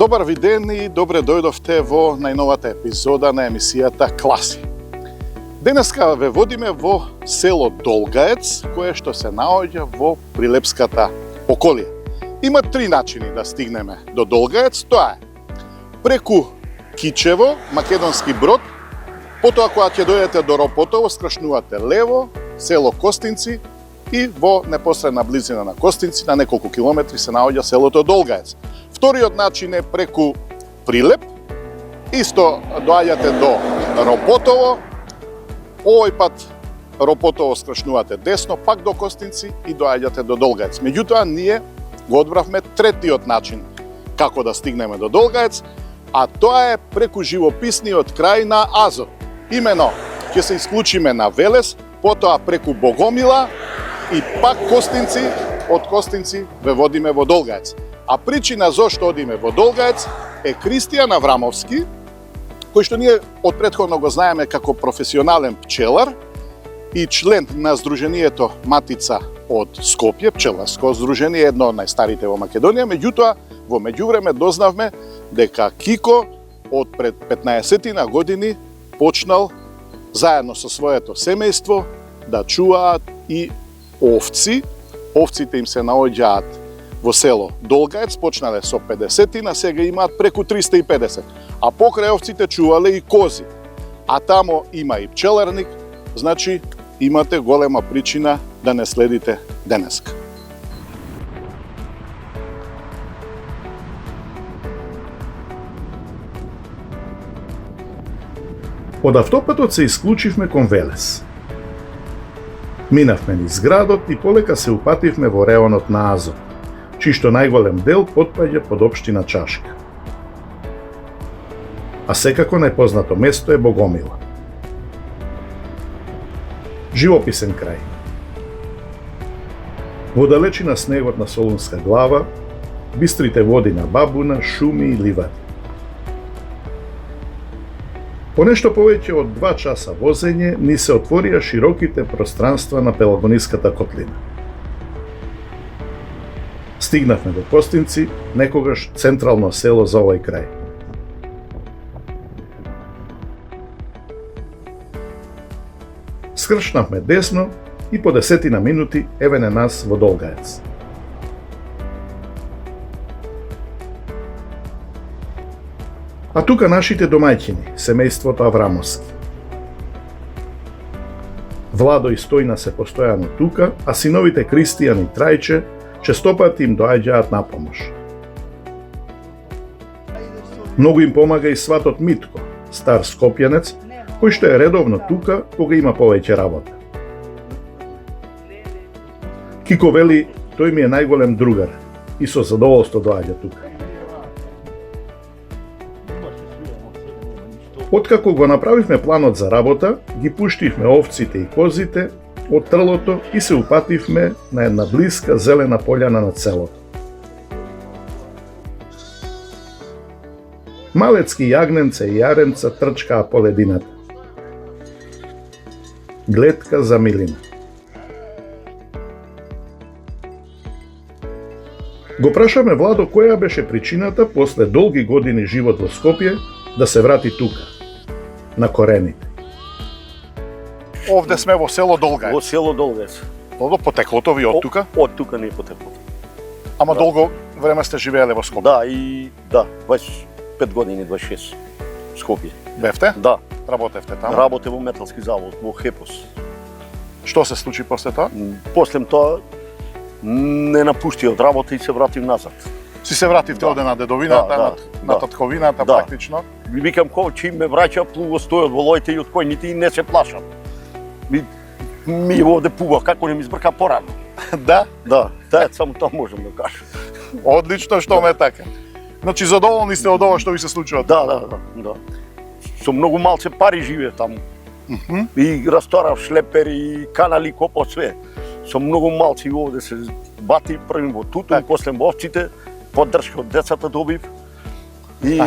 Добар ви ден и добре дојдовте во најновата епизода на емисијата Класи. Денеска ве водиме во село Долгаец, кое што се наоѓа во Прилепската околија. Има три начини да стигнеме до Долгаец, тоа е преку Кичево, Македонски Брод, потоа кога ќе дојдете до Ропотово, скршнувате лево, село Костинци и во непосредна близина на Костинци, на неколку километри се наоѓа селото Долгаец. Вториот начин е преку Прилеп, исто доаѓате до Ропотово, овој пат Ропотово скршнувате десно, пак до Костинци и доаѓате до Долгаец. Меѓутоа, ние го одбравме третиот начин како да стигнеме до Долгаец, а тоа е преку живописниот крај на Азов. Имено, ќе се исклучиме на Велес, потоа преку Богомила и пак Костинци, од Костинци ве водиме во Долгаец. А причина зошто одиме во Долгаец е Кристијан Аврамовски, кој што ние од претходно го знаеме како професионален пчелар и член на Сдруженијето Матица од Скопје, пчеларско здружение, едно од најстарите во Македонија. Меѓутоа, во меѓувреме дознавме дека Кико од пред 15 години почнал заедно со своето семејство да чуваат и овци. Овците им се наоѓаат во село Долгаец, почнале со 50, сега имаат преку 350. А покрај овците чувале и кози. А тамо има и пчеларник, значи имате голема причина да не следите денеска. Од автопатот се исклучивме кон Велес. Минавме низ градот и полека се упативме во реонот на Азов, чишто најголем дел потпаѓа под општина Чашка. А секако најпознато место е Богомила. Живописен крај. Во далечина снегот на Солунска глава, бистрите води на Бабуна, шуми и ливади. По нешто повеќе од 2 часа возење ни се отворија широките пространства на Пелагониската котлина. Стигнавме до Костинци, некогаш централно село за овој крај. Скршнавме десно и по 10 минути евене нас во Долгаец. А тука нашите домаќини, семејството Аврамовски. Владо и Стојна се постојано тука, а синовите Кристијан и Трајче честопати им доаѓаат на помош. Многу им помага и сватот Митко, стар скопјанец, кој што е редовно тука кога има повеќе работа. Кико вели, тој ми е најголем другар и со задоволство доаѓа тука. Откако го направивме планот за работа, ги пуштивме овците и козите од трлото и се упативме на една блиска зелена пољана над селото. Малецки јагненца и јаренца трчкаа по ледината. Гледка за милина. Го прашаме Владо која беше причината после долги години живот во Скопје да се врати тука, на корените. Овде сме во село Долгаец. Во село Долгаец. Долго потеклото ви од тука? Од тука не е потеклото. Ама долго време сте живееле во Скопје? Да, и 25 години, 26 Скопје. Бевте? Да. Работевте таму? Работев во металски завод, во Хепос. Што се случи после тоа? После тоа не напушти од работа и се вратив назад. Си се вративте оде на дедовината, на татковината практично? Викам кој че ме враќа плуво стојот во лојте и од кој нити не се плашам. Ми овде пува, како не ми избрка порано. Да? Да, само тоа можам да кажам. Одлично што ме така. Значи задоволни сте од ова што ви се случува? Да. Со многу малце пари живее таму. И расторав шлепери, канали, копо све. Со многу малци овде се бати првим во тутун, после во овците, поддршка од децата добив. И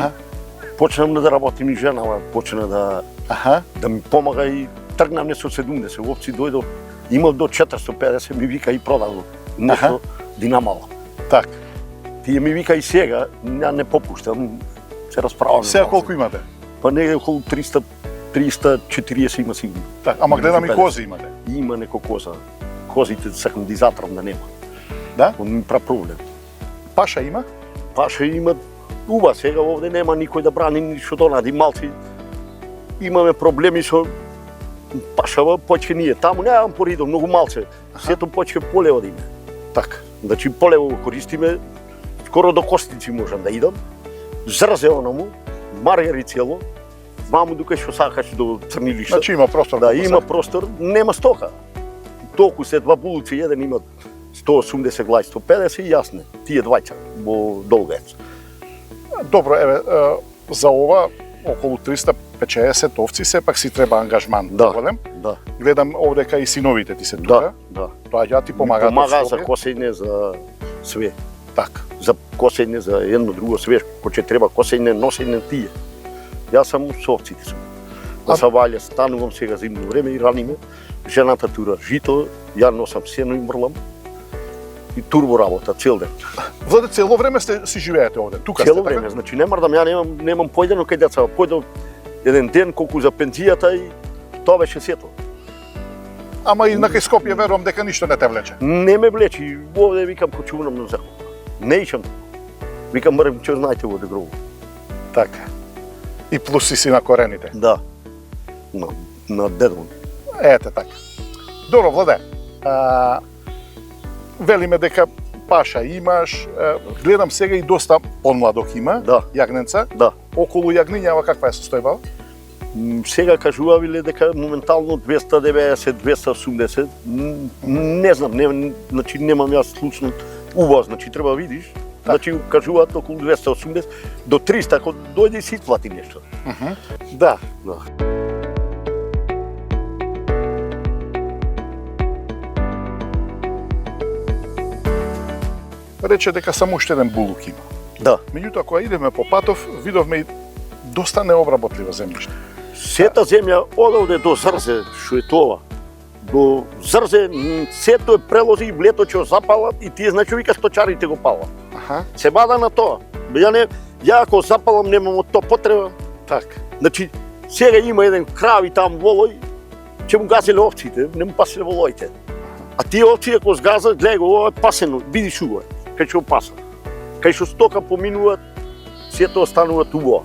почнам да работим и женава, почна да ми помага и тргнам не со 70 овци, дојдов, имав до 450, ми вика и продав нешто динамало. Так. Тие ми вика и сега, ја не попуштам, се расправам. Сега колку имате? Па не околу 340 има сигурно. Так, ама гледам и кози имате. Има неко коза. Козите сакам да изатрам да нема. Да? Он ми прави проблем. Паша има? Паша има уба, сега овде нема никој да брани ништо донади малци. Имаме проблеми со пашава, почке ние таму немам поридо, многу малце. Сето почке полево да име. Так. Значи полево го користиме, скоро до костици можам да идам. Зрзе онаму, маргари цело, маму дука што сакаш до црнилишта. Значи има простор. Да, има простор, нема стока. Толку се два булуци, еден има 180 глај, 150 и јасне. Тие двајца во Долгаец. Добро, еве, за ова околу 350 овци сепак си треба ангажман голем. Да. Гледам овдека и синовите ти се Да, тука. да. Тоа ја ти помагаат. Помага за косење, за све. Так. За косење, за едно друго све, кој ќе треба косење, носење тие. Јас сам со овците сум. На Саваља станувам сега зимно време и раниме. Жената тура жито, ја носам сено и мрлам. И турбо работа цел ден. Владе, цело време си живеете овде, тука Цело сте, време, така? значи не мрдам, ја немам појдено кај деца, појдам еден ден колку за пензијата и тоа беше сето. Ама и на кај Скопје верувам дека ништо не те влече. Не ме влечи, овде викам почувам на закон. Не ишам. Викам мрем, че знаете во Дегрову. Така. И плюс си на корените. Да. На дедом. Ете така. Добро, Владе. Велиме дека паша имаш, гледам сега и доста помладок има, Да. јагненца. Да. Околу јагнињава каква е состојба? Сега кажувале дека моментално 290, 280, не знам, значи немам јас случно убаво, значи треба видиш. Значи кажуваат околу 280 до 300, ако дојде и си плати нешто. Да. Да. Рече дека само уште еден булук има. Да. Меѓутоа, кога идеме по патов, видовме и доста необработливо земјиште. Сета земја од овде до Зрзе, што е тоа, до Зрзе, сето е прелози и влето ќе запалат и тие значи вика сточарите го палат. Аха. Се бада на тоа. Ја ако запалам немам од тоа потреба. Так. Значи сега има еден крави там волој, ќе му газеле овците, не му паселе волоите. А тие овци ако сгаза, гледај го, ова е пасено, види шуго е, кај што паса. Кај што стока поминуваат, сето остануваат убаво.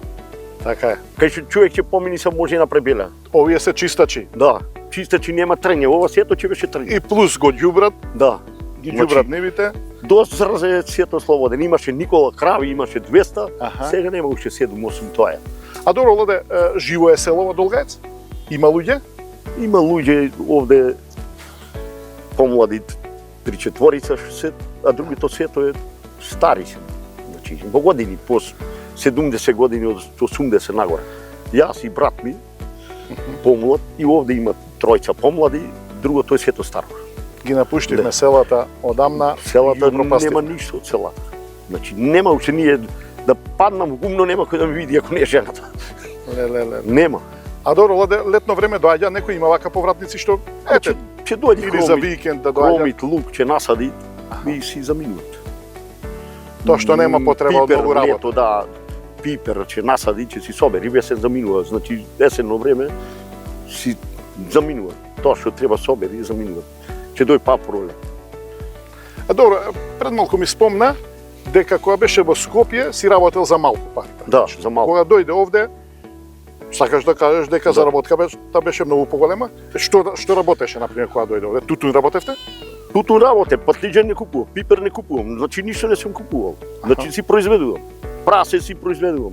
Така е. Кај што човек ќе помини се може и на пребела. Овие се чистачи. Да, чистачи нема трење, ова сето ќе беше трење. И плюс го ѓубрат, Да. ги ѓубрат нивите. До Зрзе е сето слободен, имаше Никола крави, имаше 200, Аха. сега нема уште 7-8 тоа е. А добро, Владе, живо е село во Долгаец? Има луѓе? Има луѓе овде помлади 3-4 се, а другото сето е стари се. Значи, во години, по 70 години од 80 нагоре. Јас и брат ми, помлад, и овде има тројца помлади, другото е сето старо. Ги напуштивме Да. селата одамна Селата и ги упропастивме. нема ништо од селата. Значи, нема уште ние да паднам во гумно, нема кој да ме види ако не е жената. Леле. Нема. А добро, Владе, летно време доаѓа, некој има вака повратници што ете, Ќе дојде или за викенд да доаѓа. кромит, лук, ќе насади и си заминуваат. Тоа што нема потреба од Пипер, многу работа. лето, да, пипер ќе насади, ќе си собери, весен заминува. Значи, есенно време си заминува. Тоа што треба собери и заминува. Ќе дојде па проблем. А добро, пред малку ми спомна дека кога беше во Скопје си работел за малку пари. Да, за малку. Кога дојде овде, сакаш да кажеш дека заработка беше многу поголема? Што работеше, например, кога дојде овде? Тутун работевте? Тутун работе, патлиџан не купувам, пипер не купувам, значи ништо не сум купувал. Значи си произведувам. Прасе си произведувам.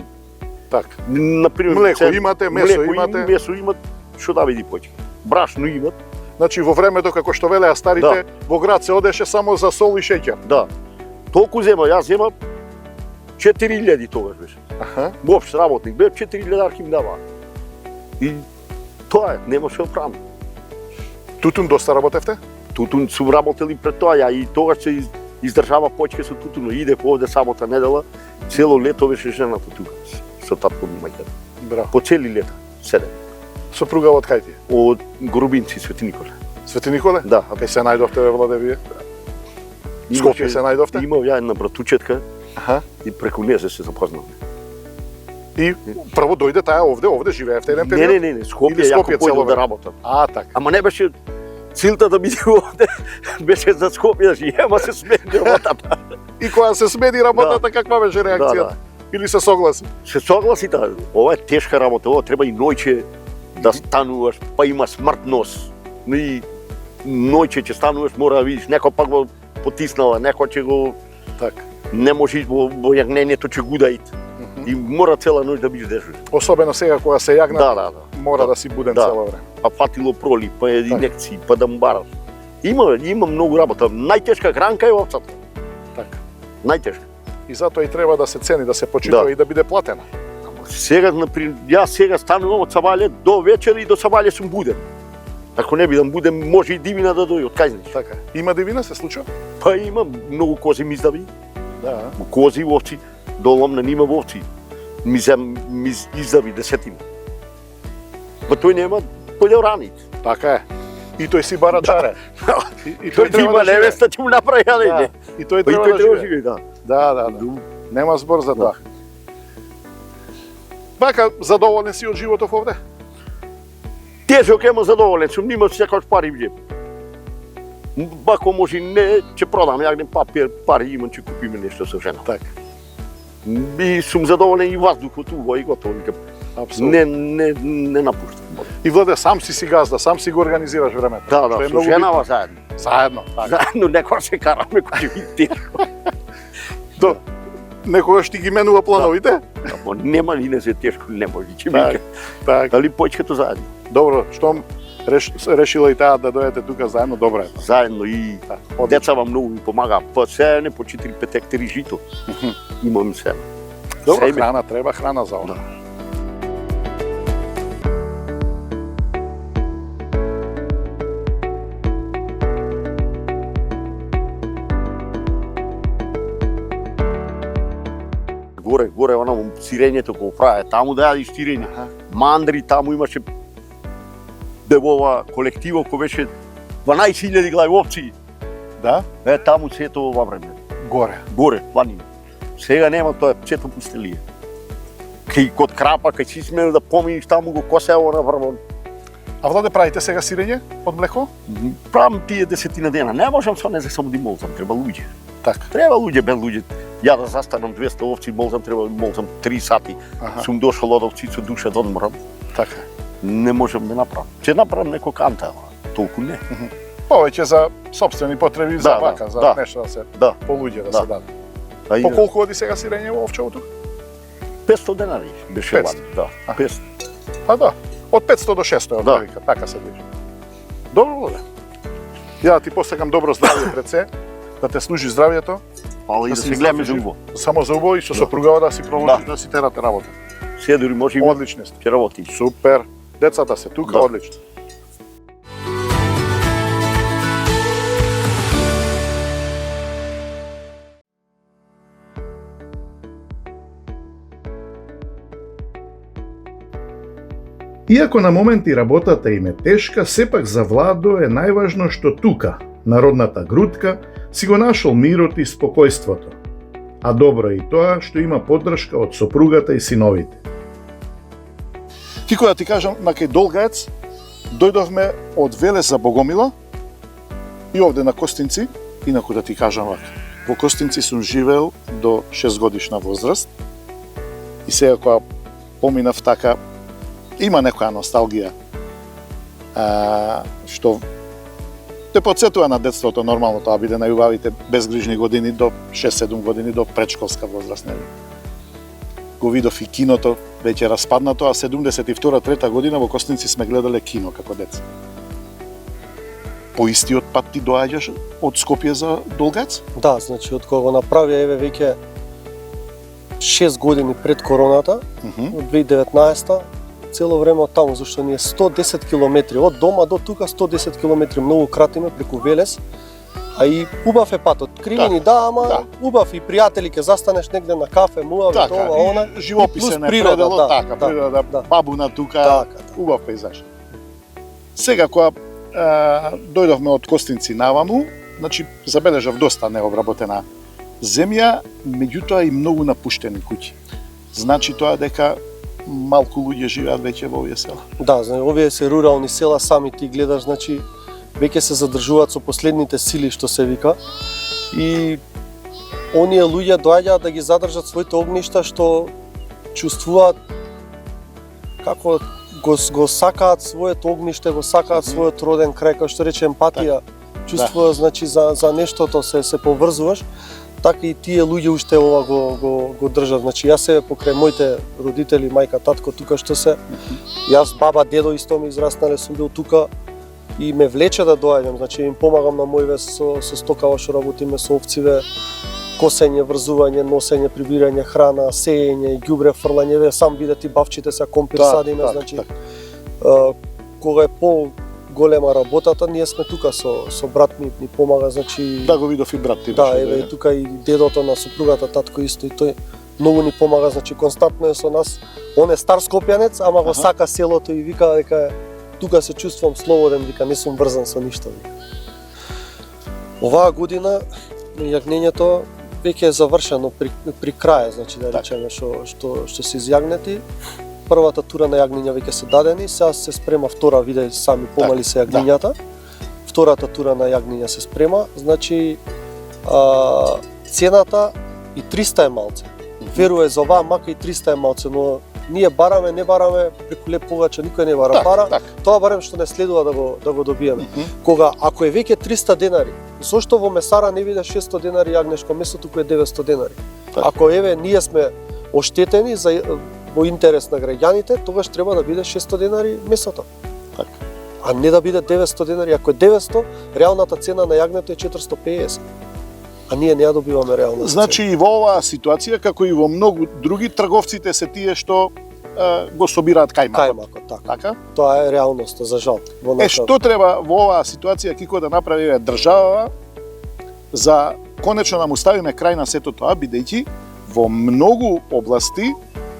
Така. Например, Млеко имате, месо млеко имате. Месо имат, што да види почки. Брашно имат, Значи во времето како што велеа старите, во град се одеше само за сол и шеќер. да. Толку зема, јас зема 4000 тогаш беше. Аха. Воопшто работник, бе 4000 арки ми даваа. И тоа е, нема што правам. Тутун доста работевте? Тутун сум работел и пред тоа, ја и тогаш се издржава почке со тутуно. Иде по овде сабота недела, цело лето беше жената тука, со татко ми мајка. Браво. По цели лета, 7. Сопруга од кај ти? Од Горубинци, Свети Николе. Свети Николе? Да. А кај се најдовте ве, Владе, вие? Скопје се најдовте? Имав ја една братучетка, Аха. И преку неа се запознавме. И прво дојде таа овде живеевте еден период? Не, Скопје, Или јако Скопје цело појдов да време? работам. Така. Ама не беше целта да биде овде, беше за Скопје да живеем, а се смени работата. И кога се смени работата, каква беше реакцијата? Или се согласи? Се согласи да, ова е тешка работа, ова треба и ноќе да стануваш, па има смртност. И ноќе ќе стануваш, мора да видиш, некој пак го потиснала, некој ќе го Така. не можеш во јагнењето ќе гудаит. И мора цела ноќ да бидеш дежурен. Особено сега кога се јагна, Да. мора да си буден Да. цело време. Па фатило проли, па инекции, па да му бараш. Има многу работа. Најтешка гранка е овцата. Така. Најтешка. И затоа и треба да се цени, да се почитува Да. и да биде платена. Сега, например, јас сега станувам од сабаље до вечер и до сабаље сум буден. Ако не бидам буден, може и дивина да дојде, од кај знаеш. Така. Има дивина се случува? Па има многу кози ми издави. Да. Кози, овци, доломна нима овци. Ми издави десетина. Па тој нема појде ранит. Така е. И тој си бара чаре. И Тој треба има да живее. невеста, ќе му направи, а Да. не. И тој Па и треба тој да треба да живее. живее, да. Да. Нема збор за тоа. Бака, задоволен си од животот овде? Тежок ема задоволен сум, нима секој пари вје. Бако може не, ќе продам јагнем папир, пари имам, ќе купиме нешто со жена. Така. И сум задоволен и воздухот уво и готово. Апсолутно. Не напуштам. И Владе, сам си газда, сам си го организираш времето. Да, Што е со многу женава битно. заедно. Заедно, така. Заедно некој се караме кој ќе биде тешко. До, некогаш ти ги менува плановите? Ама нема ли не се тешко, не може, ќе Так. биде. Така. Дали почкато заедно. Добро, штом решила и таа да дојдете тука заедно, добро е. Заедно и Одлично. децава многу ми помагаа. Па се не по 4-5 хектари жито. Имам се. Добро, Себе. храна, треба храна за ова. Да. Горе, оно сирењето го праве, таму да јади сирење. Мандри, таму имаше девова колектива кој беше 12.000 глави овци. Да? Таму сето ова време. Горе. Планина. Сега нема тоа, сето пустелија. Кај код крапа, кај си смел да поминиш таму го косево на врвон. А Владе, правите сега сирење од млеко? Правам тие 10 дена, не можам со не само да молзам, треба луѓе. Така. Треба луѓе, без луѓе. Ја да застанам 200 овци, молзам, треба молзам 3 сати. Аха. Сум дошол од овци со душа да одморам. Така. Не можам да направам. Ќе направам некој канта, ама толку не. Повеќе за собствени потреби, за Да, вака, да, за да. нешто да се Да. по луѓе да Да. се даде. А и По колку оди сега сирење во овчевото? 500 денари беше 500. лани. Да, А. 500. Па да, од 500 до 600 е Да. отприлика, така се движи. Добро, Владе. Ја да ти посакам добро здравје пред се, да те служи здравјето, Фала и Да да си се гледаме здрав и за убо. само за убаво и со Да. сопругава да си проводиш, Да. да си терате работа. Се дури може и Одлични сте. ќе работи. Супер. Децата се тука, Да. одлично. Иако на моменти работата им е тешка, сепак за Владо е најважно што тука, народната грудка, си го нашол мирот и спокојството. А добро е и тоа што има поддршка од сопругата и синовите. Ти која ти кажам, на кај Долгаец, дојдовме од Велес за Богомила и овде на Костинци, инаку да ти кажам вака. Во Костинци сум живеел до 6 годишна возраст и сега кога поминав така, има некоја носталгија што те подсетува на детството, нормално тоа биде најубавите безгрижни години до 6-7 години до предшколска возраст, нели. Го видов и киното, веќе распаднато, а 72-3 година во Костинци сме гледале кино како деца. По истиот пат ти доаѓаш од Скопје за Долгаец? Да, значи од кога го направи еве веќе 6 години пред короната, од 2019 цело време од таму, зашто ни е 110 километри од дома до тука, 110 километри многу кратиме преку Велес. А и убав е патот. Кривини да, ама да. убав и пријатели ќе застанеш негде на кафе, муаве Така, тоа, она. и живописен плюс е природа, пределот, да, така, да, природа, да. бабуна тука, Така, убав пейзаж. Сега кога дојдовме од Костинци наваму, значи забележав доста необработена земја, меѓутоа и многу напуштени куќи. Значи тоа дека малку луѓе живеат веќе во овие села. Да, значи овие се рурални села, сами ти гледаш, значи веќе се задржуваат со последните сили што се вика. И оние луѓе доаѓаат да ги задржат своите огништа што чувствуваат како го сакаат своето огниште, го сакаат својот роден крај, како што рече емпатија, чувствува значи за нештото се поврзуваш, така и тие луѓе уште ова го држат. Значи јас се покрај моите родители, мајка, татко тука што се, јас баба, дедо исто ми израснале, сум бил тука и ме влече да доаѓам, значи им помагам на мој вес со стокава што работиме со овциве, косење, врзување, носење, прибирање храна, сеење, ѓубре, фрлање, сам бидете бавчите се компир садиме, значи кога е голема работата, ние сме тука со брат ми помага, значи Да, го видов и брат ти. Да, еве и тука и дедото на супругата, татко исто, и тој многу ни помага, значи константно е со нас. Он е стар скопјанец, ама го сака селото и вика дека тука се чувствувам слободен, вика не сум врзан со ништо. Оваа година јагнењето веќе е завршено при крај, значи да речеме што се изјагнети. Првата тура на јагниња веќе се дадени, сега се спрема втора, виде сами помали се јагнињата. Втората тура на јагниња се спрема, значи цената и 300 е малце. Веруе за оваа мака и 300 е малце, но ние бараме, не бараме, преку леп повеќе никој не бара. Тоа барем што не следува да го добиеме. Кога ако е веќе 300 денари, зошто во месара не биде 600 денари јагнешко месо, туку е 900 денари? Ако еве ние сме оштетени во интерес на граѓаните, тогаш треба да биде 600 денари месото. А не да биде 900 денари. Ако е 900, реалната цена на јагнето е 450. А ние не ја добиваме реална цена. Значи и во оваа ситуација, како и во многу други, трговците се тие што го собираат кајмакот. Така? Тоа е реалноста, за жал. Што треба во оваа ситуација Кико да направи држава за конечно да му ставиме крај на сето тоа, бидејќи во многу области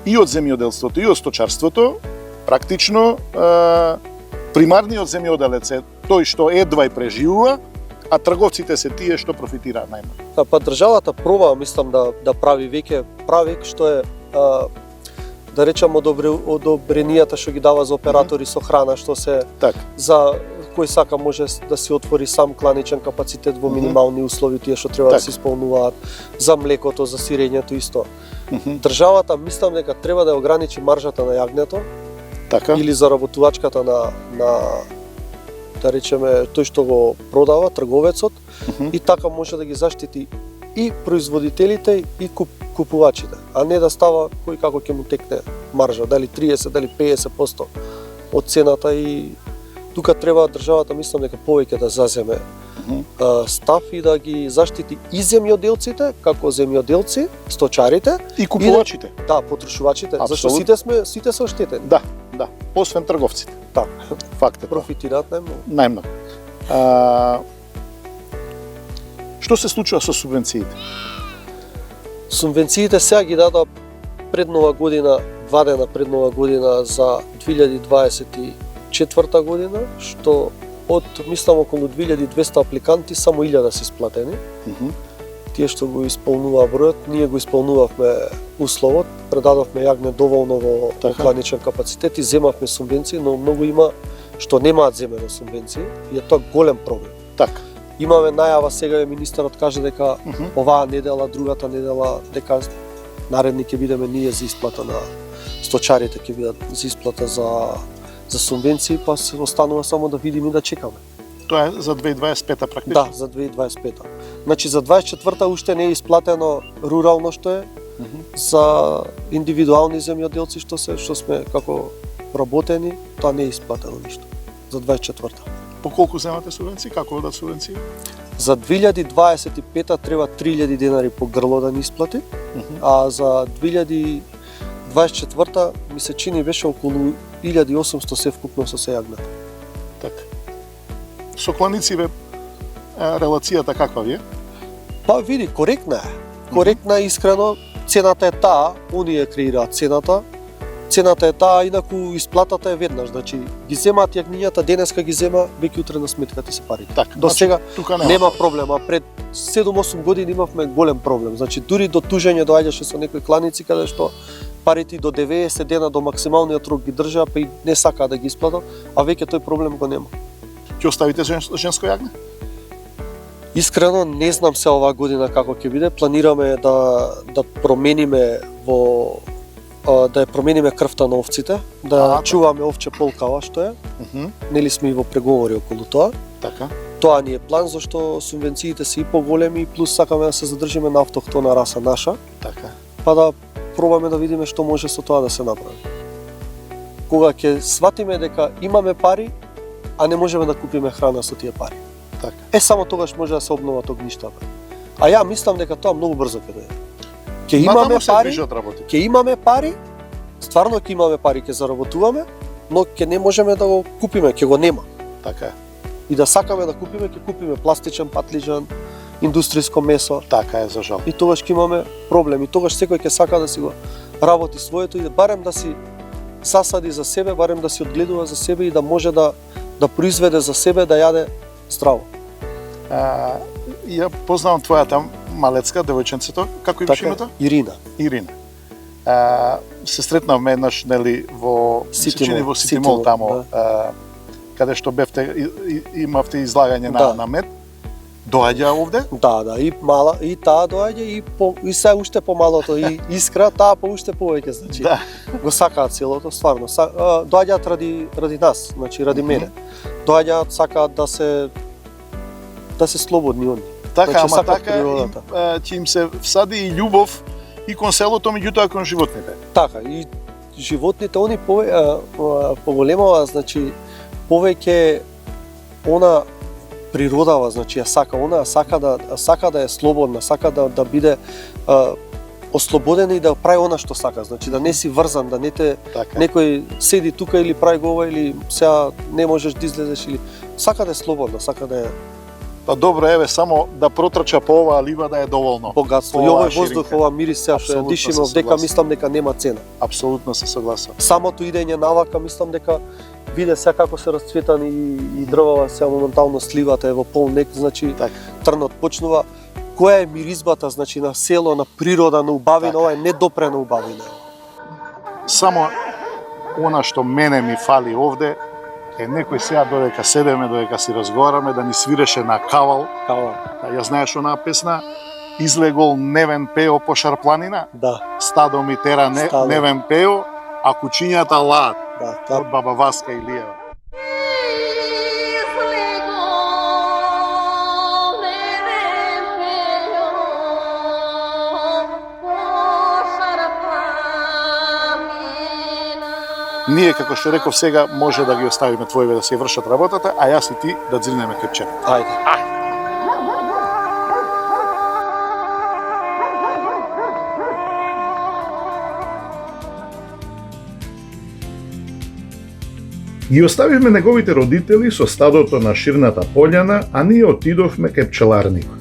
и од земјоделството и од сточарството практично примарниот земјоделец е тој што едва и преживува, а трговците се тие што профитираат најмногу. Па државата проба, мислам, да прави веќе правек што е да речам одобренијата што ги дава за оператори со храна, што се за кој сака може да си отвори сам кланичен капацитет во минимални услови, тие што треба да се исполнуваат, за млекото, за сирењето исто. Државата мислам дека треба да ограничи маржата на јагнето или заработувачката на да речеме тој што го продава, трговецот, и така може да ги заштити и производителите и купувачите, а не да става кој како ќе му текне маржа, дали 30, дали 50% од цената. И тука треба државата, мислам дека повеќе да заземе став и да ги заштити и земјоделците како земјоделци, сточарите и купувачите. Да, потрошувачите, зашто сите се оштетени. Да, освен трговците. Факт е. Профитираат најмногу. Најмногу. Што се случува со субвенциите? Субвенциите сега ги дадоа пред нова година, 2 дена пред нова година за 2024 година, што од мислам околу 2200 апликанти само 1000 се исплатени. Тие што го исполнуваа бројот, ние го исполнувавме условот, предадовме јагне доволно во кланичен капацитет и земавме субвенции, но многу има што немаат земено субвенции и е тоа голем проблем. Имаме најава сега, министерот каже дека оваа недела, другата недела, дека наредни ќе бидеме ние за исплата на сточарите, ќе бидат за исплата за субвенции, па се останува само да видиме и да чекаме. Тоа е за 2025-та практично? Да, за 2025-та. Значи за 2024-та уште не е исплатено рурално што е, за индивидуални земјоделци што сме како работени, тоа не е исплатено ништо за 2024-та. По колку земате субвенции? Како одат субвенции? За 2025-та треба 3000 денари по грло да ни исплати, а за 2024-та ми се чини беше околу 1800 се вкупно со се јагната. Така. Со кланициве релацијата каква ви е? Па види, коректна е. Коректна е, искрено. Цената е таа, оние креираат цената. цената е таа, инаку исплатата е веднаш. Значи ги земаат јагнињата, денеска ги зема, веќе утре на сметката се парите. Така, До сега тука нема проблем, а пред 7-8 години имавме голем проблем. Значи дури до тужење доаѓаше со некои кланици каде што парите до 90 дена до максималниот рок ги држаа, па и не сакаа да ги исплатат, а веќе тој проблем го нема. Ќе оставите женско јагне? Искрено не знам се оваа година како ќе биде. Планираме да промениме да ја промениме крвта на овците, да чуваме овче полкава што е. Нели сме и во преговори околу тоа. Така. Тоа ни е план зашто субвенциите се и поголеми, плюс сакаме да се задржиме на автохтона раса наша. Така. Па да пробаме да видиме што може со тоа да се направи. Кога ќе сватиме дека имаме пари, а не можеме да купиме храна со тие пари. Така. Само тогаш може да се обноват огништата. А ја мислам дека тоа многу брзо ќе дојде. Ќе имаме пари, ќе имаме пари, стварно ќе имаме пари, ќе заработуваме, но ќе не можеме да го купиме, ќе го нема. Така е. И да сакаме да купиме, ќе купиме пластичен патлиџан, индустријско месо. Така е, за жал. И тогаш ќе имаме проблем. И тогаш секој ќе сака да си го работи своето и барем да си засади за себе, барем да си одгледува за себе и да може да произведе за себе, да јаде здраво. Ја познавам твојата малецка, девојченцето, како беше името? Ирина. Ирина. Се сретнавме еднаш, нели, во Сити Мол тамо, каде што бевте, имавте излагање на мед. Доаѓа овде? Да, и мала, и таа доаѓа, и се уште помалото, и Искра, таа по уште повеќе, значи. Да. Го сакаат селото, стварно. Доаѓаат ради нас, значи ради мене. Доаѓаат, сакаат да се слободни оние. Така, значи, ама така ќе им се всади и љубов и кон селото, меѓутоа кон животните. Така, и животните, они поголемава, значи, повеќе она природава, значи ја сака, она сака да е слободна, сака да биде ослободена и да прави она што сака, значи да не си врзан, да не те некој седи тука или прави го ова или сега не можеш да излезеш или сака да е слободна, сака да е. Па добро, еве, само да протрча по оваа лива да е доволно. Богатство. И овој воздух, ова мирис сега што ја дишиме, дека мислам дека нема цена. Апсолутно се согласувам. Самото идење навака, мислам дека виде сега како се расцветани и дрвава сега моментално сливата е во пол нек, значи трнот почнува. Која е миризбата, значи на село, на природа, на убавина, ова е недопрена убавина. Само она што мене ми фали овде е некој сега додека седеме, додека си разговараме, да ни свиреше на кавал. Ја знаеш онаа песна Излегол Невен пео по Шарпланина? Да. Стадо ми тера Невен пео, а кучињата лаат. Да, од баба Васка Илиева. Ние, како што реков сега, може да ги оставиме твоиве да се вршат работата, а јас и ти да дзирнеме кепче. Ајде. Ги оставивме неговите родители со стадото на ширната пољана, а ние отидовме кај пчеларникот.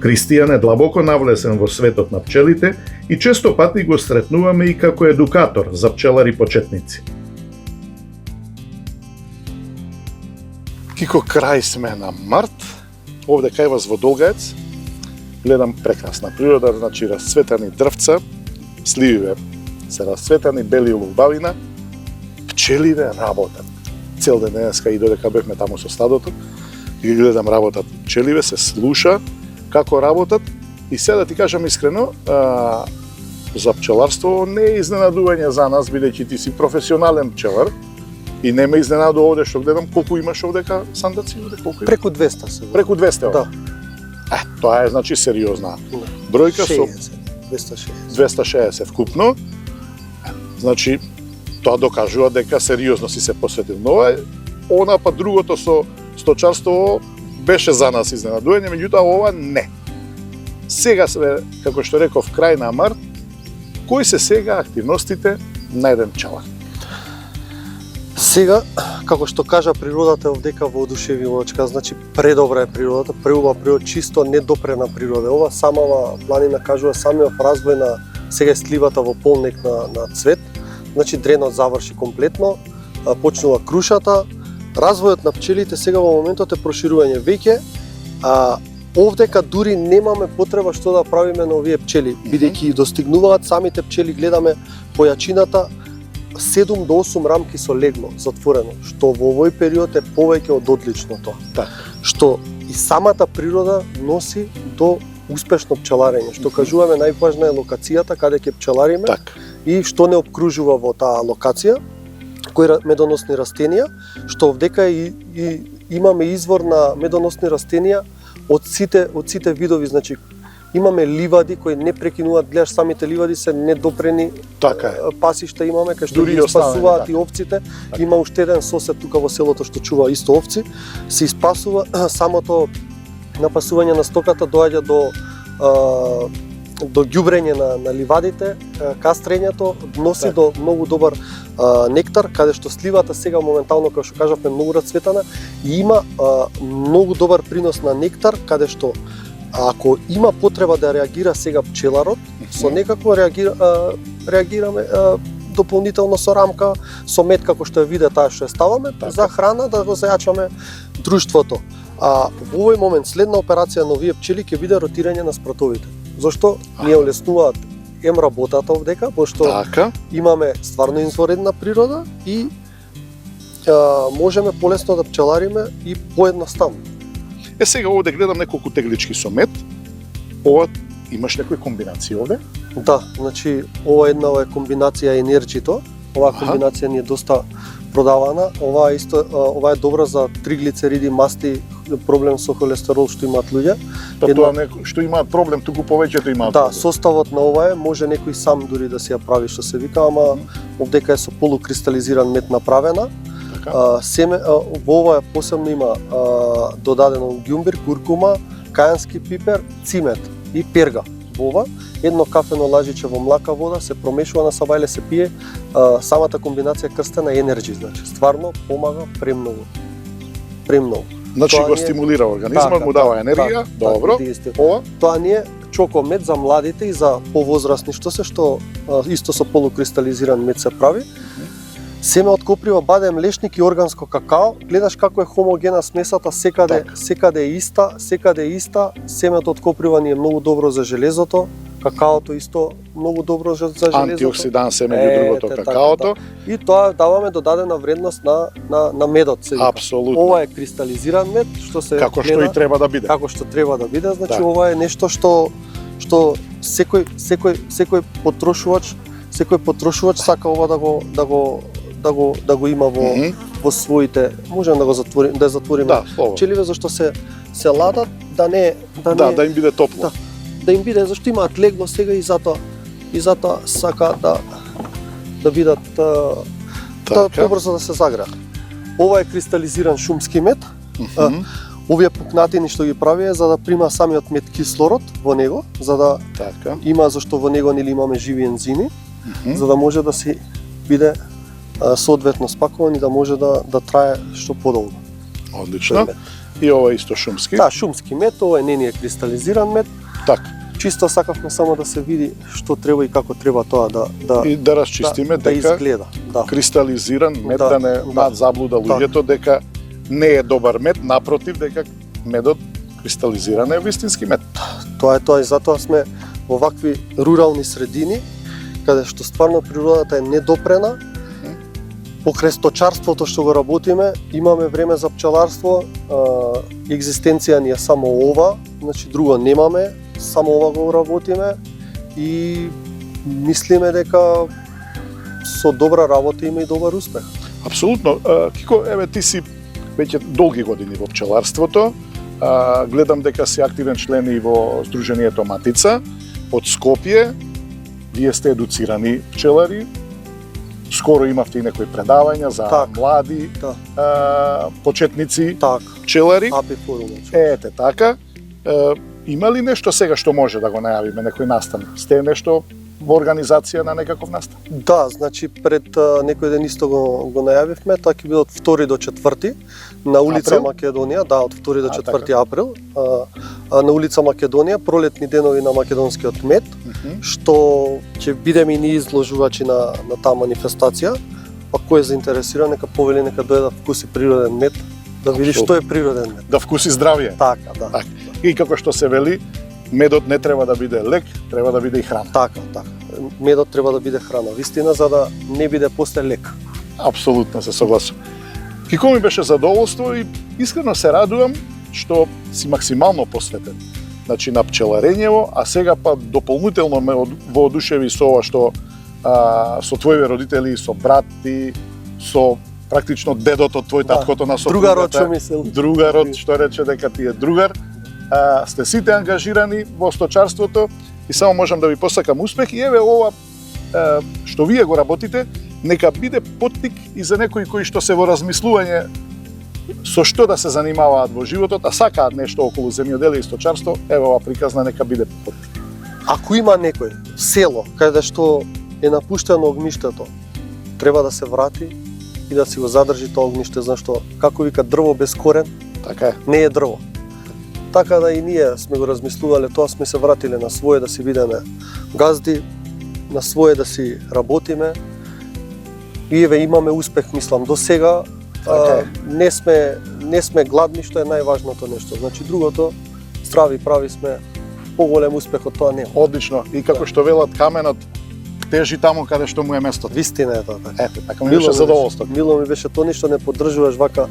Кристијан е длабоко навлесен во светот на пчелите и често пати го сретнуваме и како едукатор за пчелари почетници. Кико крај сме на март, овде кај вас во Долгаец, гледам прекрасна природа, значи расцветани дрвца, слививе се расцветани, бели лубавина, пчелите работат. Цел ден денеска и додека бевме таму со стадото, ги гледам работат пчеливе, се слуша како работат и сега да ти кажам искрено, за пчеларство не е изненадување за нас, бидејќи ти си професионален пчелар и не ме изненадува овде што гледам колку имаш овдека сандаци, колку имаш? Преку 200 се. Преку 200. Да. Тоа е значи сериозна бројка со 260 вкупно. Значи тоа докажува дека сериозно си се посветил. Но она па другото со сточарство беше за нас изненадување, меѓутоа ова не. Сега се, како што реков, крај на март, кои се сега активностите на еден пчелар? Сега, како што кажа, природата е овдека воодушевувачка, значи предобра е природата, преубава природа, чисто недопрена природа. Ова самава планина кажува самиот развој на сега е сливата во полнек на цвет, значи дренот заврши комплетно, почнува крушата, развојот на пчелите сега во моментот е проширување веќе, овдека дури немаме потреба што да правиме на овие пчели, бидејќи достигнуваат самите пчели, гледаме појачината 7 до 8 рамки со легло затворено, што во овој период е повеќе од одлично тоа. Так. Што и самата природа носи до успешно пчеларење, што кажуваме најважна е локацијата каде ќе пчелариме и што не обкружува во таа локација, кои медоносни растенија, што овдека и имаме извор на медоносни растенија од сите видови, значи имаме ливади кои не прекинуваат, гледаш самите ливади се недопрени, пасишта имаме кај што ги спасуваат и овците. Има уште еден сосед тука во селото што чува исто овци, се испасува, самото напасување на стоката доаѓа до ѓубрење на ливадите, кастрењето носи до многу добар нектар, каде што сливата сега моментално, како што кажавме, многу рацветана и има многу добар принос на нектар, каде што ако има потреба да реагира сега пчеларот, со некако реагираме дополнително со рамка, со мед како што ја виде таа што ја ставаме, за храна да го зајачаме друштвото. Во овој момент следна операција на овие пчели ќе биде ротирање на спратовите. Зошто ние улеснуваат работата овдека, пошто имаме стварно извонредна природа и можеме полесно да пчелариме и поедноставно. Сега овде гледам неколку теглички со мед. Ова имаш некои комбинации овде? Да, значи ова е комбинација енерджито. Оваа комбинација ни е доста продавана. Ова е добра за триглицериди, масти, проблем со холестерол што имаат луѓе. Тоа што имаат проблем, туку повеќето имаат проблем. Да, составот на ова може некој сам дури да си ја прави што се вика, ама овдека е со полукристализиран мед направена. Во ова посебно има додадено ѓумбир, куркума, кајански пипер, цимет и перга. Во ова едно кафено лажиче во млака вода се промешува на сабајле, се пие. Самата комбинација крстена енерджи, значи стварно помага премногу. Премногу. Значи го стимулира организмот, му дава енергија, добро. Ова? Тоа не е чокомед за младите и за повозрасни што исто со полукристализиран мед се прави. Семе од коприва, бадем, лешник и органско какао. Гледаш како е хомогена смесата, секаде е иста. Семето од коприва ни е многу добро за железото, какаото исто многу добро за железото. Антиоксидан семе и другото какаото. И тоа даваме додадена вредност на медот. Апсолутно. Ова е кристализиран мед, што се како што и треба да биде. Како што треба да биде, значи ова е нешто што секој потрошувач сака ова да го има во своите, можеме да ја затвориме пчеливе, зашто се ладат да им биде топло. Да им биде, зашто имаат легло сега и затоа сака да бидат побрзо да се загреат. Ова е кристализиран шумски мед. Овие пукнатини што ги прави е за да прима самиот мед кислород во него, за да има, зашто во него нели имаме живи ензими, за да може да си биде соодветно спакуван и да може да трае што подолго. Одлично. И ова исто шумски? Да, шумски мед, ова не е кристализиран мед. Чисто сакавме само да се види што треба и како треба тоа и да расчистиме дека изгледа. Кристализиран мед да не заблуда луѓето дека не е добар мед, напротив дека медот кристализиран е вистински мед. Тоа е и затоа сме во вакви рурални средини каде што стварно природата е недопрена. Покрај сточарството што го работиме, имаме време за пчеларство, екзистенција ни е само ова, значи друго немаме, само ова го работиме и мислиме дека со добра работа има и добар успех. Апсолутно. Кико, еве ти си веќе долги години во пчеларството, гледам дека си активен член и во Сдруженијето Матица од Скопје, вие сте едуцирани пчелари, скоро имавте и некои предавања за млади почетници пчелари. Ете така. Има ли нешто сега што може да го најавиме, некој настан? Сте нешто во организација на некаков настан? Да, значи пред некој ден исто го најавивме, тоа ќе биде од 2 до 4 на улица Април? Македонија, да, од 2 до 4 така. април, на улица Македонија, пролетни денови на македонскиот мед, што ќе бидеме и ние изложувачи на таа манифестација, па кој е заинтересиран нека повели, нека дојде да вкуси природен мед, да види што е природен мед. Да вкуси здравје. Така, да. Така. И како што се вели, медот не треба да биде лек, треба да биде и храна. Така. Медот треба да биде храна, вистина, за да не биде после лек. Апсолутно се согласувам. Кико ми беше задоволство и искрено се радувам што си максимално посветен. Значи на пчеларењево, а сега па дополнително ме воодушеви со ова што со твоите родители, со брат ти, со практично дедото твој, таткото на сопругата. Другарот што мислел. Другарот што рече дека ти е другар. Сте сите ангажирани во сточарството и само можам да ви посакам успех и еве ова што вие го работите, нека биде поттик и за некои кои што се во размислување со што да се занимаваат во животот, а сакаат нешто околу земјоделие и сточарство, еве ова приказна нека биде поттик. Ако има некој село каде што е напуштено огништето, треба да се врати и да си го задржи тоа огниште, зашто како вика дрво без корен Така е. не е дрво. Така да и ние сме го размислувале тоа, сме се вратиле на своје да си бидеме газди, на своје да си работиме. И еве имаме успех, мислам, до сега. Така е. Не сме гладни, што е најважното нешто. Значи другото, здрави, прави сме, поголем успех од тоа нема. Одлично. И како што велат, каменот тежи таму каде што му е местото. Вистина е тоа. Ете, така ми беше задоволство. Мило ми беше тоа, ништо не поддржуваш вака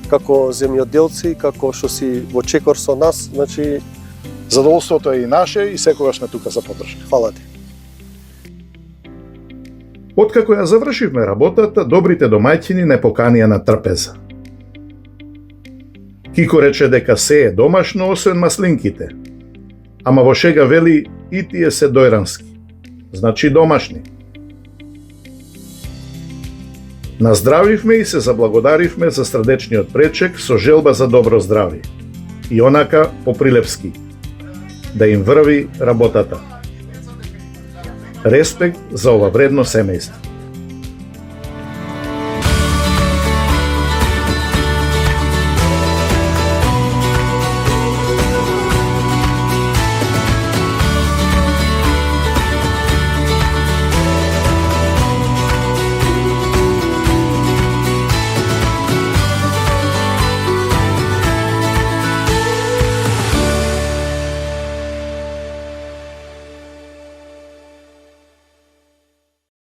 како земјоделци, како што си во чекор со нас, значи Задоволството е и наше и секогаш сме тука за поддршка. фала ти. Откако ја завршивме работата, добрите домаќини не поканија на трпеза. Кико рече дека се е домашно, освен маслинките. Ама во шега вели и тие се дојрански. Значи домашни. Наздравивме и се заблагодаривме за срдечниот пречек со желба за добро здравје. И онака по прилепски. Да им врви работата. Респект за ова вредно семејство.